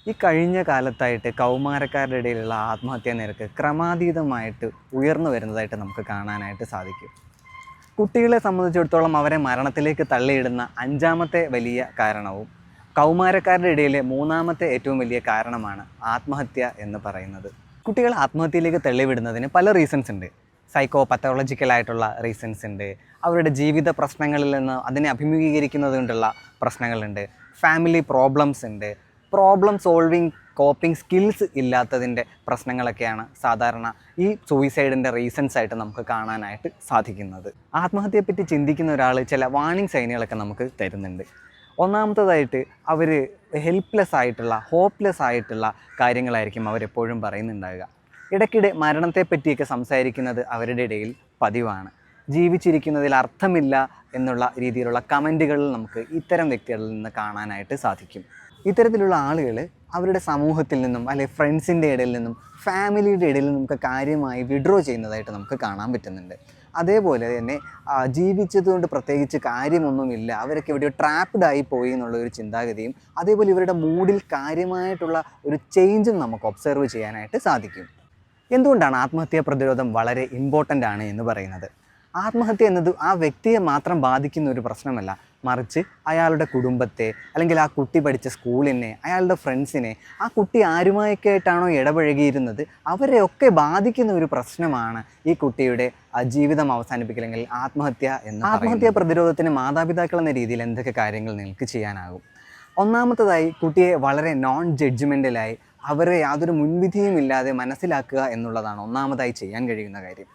ഈ കഴിഞ്ഞ കാലത്തായിട്ട് കൗമാരക്കാരുടെ ഇടയിലുള്ള ആത്മഹത്യാ നിരക്ക് ക്രമാതീതമായിട്ട് ഉയർന്നു വരുന്നതായിട്ട് നമുക്ക് കാണാനായിട്ട് സാധിക്കും. കുട്ടികളെ സംബന്ധിച്ചിടത്തോളം അവരെ മരണത്തിലേക്ക് തള്ളിയിടുന്ന അഞ്ചാമത്തെ വലിയ കാരണവും കൗമാരക്കാരുടെ ഇടയിലെ മൂന്നാമത്തെ ഏറ്റവും വലിയ കാരണമാണ് ആത്മഹത്യ എന്ന് പറയുന്നത്. കുട്ടികൾ ആത്മഹത്യയിലേക്ക് തള്ളിവിടുന്നതിന് പല റീസൺസ് ഉണ്ട്. സൈക്കോ പത്തോളജിക്കലായിട്ടുള്ള റീസൺസ് ഉണ്ട്, അവരുടെ ജീവിത പ്രശ്നങ്ങളിൽ നിന്ന് അതിനെ അഭിമുഖീകരിക്കുന്നത് കൊണ്ടുള്ള പ്രശ്നങ്ങളുണ്ട്, ഫാമിലി പ്രോബ്ലംസ് ഉണ്ട്, പ്രോബ്ലം സോൾവിങ് കോപ്പിംഗ് സ്കിൽസ് ഇല്ലാത്തതിൻ്റെ പ്രശ്നങ്ങളൊക്കെയാണ് സാധാരണ ഈ സൂയിസൈഡിൻ്റെ റീസൺസ് ആയിട്ട് നമുക്ക് കാണാനായിട്ട് സാധിക്കുന്നത്. ആത്മഹത്യയെപ്പറ്റി ചിന്തിക്കുന്ന ഒരാൾ ചില വാർണിംഗ് സൈനുകളൊക്കെ നമുക്ക് തരുന്നുണ്ട്. ഒന്നാമത്തതായിട്ട് അവർ ഹെൽപ്ലെസ് ആയിട്ടുള്ള ഹോപ്പ്ലെസ് ആയിട്ടുള്ള കാര്യങ്ങളായിരിക്കും അവരെപ്പോഴും പറയുന്നുണ്ടാവുക. ഇടയ്ക്കിടെ മരണത്തെപ്പറ്റിയൊക്കെ സംസാരിക്കുന്നത് അവരുടെ ഇടയിൽ പതിവാണ്. ജീവിച്ചിരിക്കുന്നതിൽ അർത്ഥമില്ല എന്നുള്ള രീതിയിലുള്ള കമൻറ്റുകളിൽ നമുക്ക് ഇത്തരം വ്യക്തികളിൽ നിന്ന് കാണാനായിട്ട് സാധിക്കും. ഇത്തരത്തിലുള്ള ആളുകൾ അവരുടെ സമൂഹത്തിൽ നിന്നും അല്ലെങ്കിൽ ഫ്രണ്ട്സിൻ്റെ ഇടയിൽ നിന്നും ഫാമിലിയുടെ ഇടയിൽ നിന്നും നമുക്ക് കാര്യമായി വിഡ്രോ ചെയ്യുന്നതായിട്ട് നമുക്ക് കാണാൻ പറ്റുന്നുണ്ട്. അതേപോലെ തന്നെ ജീവിച്ചതുകൊണ്ട് പ്രത്യേകിച്ച് കാര്യമൊന്നുമില്ല, അവരൊക്കെ എവിടെയോ ട്രാപ്ഡ് ആയി പോയി എന്നുള്ളൊരു ചിന്താഗതിയും അതേപോലെ ഇവരുടെ മൂഡിൽ കാര്യമായിട്ടുള്ള ഒരു ചേഞ്ചും നമുക്ക് ഒബ്സർവ് ചെയ്യാനായിട്ട് സാധിക്കും. എന്തുകൊണ്ടാണ് ആത്മഹത്യാ പ്രതിരോധം വളരെ ഇമ്പോർട്ടൻ്റ് ആണ് എന്ന് പറയുന്നത്? ആത്മഹത്യ എന്നത് ആ വ്യക്തിയെ മാത്രം ബാധിക്കുന്ന ഒരു പ്രശ്നമല്ല, മറിച്ച് അയാളുടെ കുടുംബത്തെ, അല്ലെങ്കിൽ ആ കുട്ടി പഠിച്ച സ്കൂളിനെ, അയാളുടെ ഫ്രണ്ട്സിനെ, ആ കുട്ടി ആരുമായൊക്കെ ആയിട്ടാണോ ഇടപഴകിയിരുന്നത് അവരെയൊക്കെ ബാധിക്കുന്ന ഒരു പ്രശ്നമാണ് ഈ കുട്ടിയുടെ ജീവിതം അവസാനിപ്പിക്കൽ അല്ലെങ്കിൽ ആത്മഹത്യ എന്ന്. ആത്മഹത്യാ പ്രതിരോധത്തിന് മാതാപിതാക്കൾ എന്ന രീതിയിൽ എന്തൊക്കെ കാര്യങ്ങൾ നിങ്ങൾക്ക് ചെയ്യാനാകും? ഒന്നാമത്തതായി, കുട്ടിയെ വളരെ നോൺ ജഡ്ജ്മെൻ്റലായി അവരെ യാതൊരു മുൻവിധിയും ഇല്ലാതെ മനസ്സിലാക്കുക എന്നുള്ളതാണ് ഒന്നാമതായി ചെയ്യാൻ കഴിയുന്ന കാര്യം.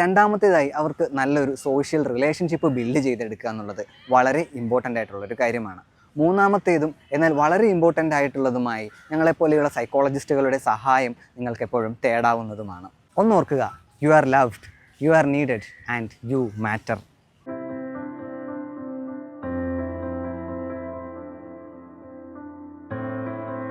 രണ്ടാമത്തേതായി, അവർക്ക് നല്ലൊരു സോഷ്യൽ റിലേഷൻഷിപ്പ് ബിൽഡ് ചെയ്തെടുക്കുക എന്നുള്ളത് വളരെ ഇമ്പോർട്ടൻ്റ് ആയിട്ടുള്ളൊരു കാര്യമാണ്. മൂന്നാമത്തേതും എന്നാൽ വളരെ ഇമ്പോർട്ടൻ്റ് ആയിട്ടുള്ളതുമായി ഞങ്ങളെപ്പോലെയുള്ള സൈക്കോളജിസ്റ്റുകളുടെ സഹായം നിങ്ങൾക്കെപ്പോഴും തേടാവുന്നതുമാണ്. ഒന്നോർക്കുക, you are loved, you are needed and you matter.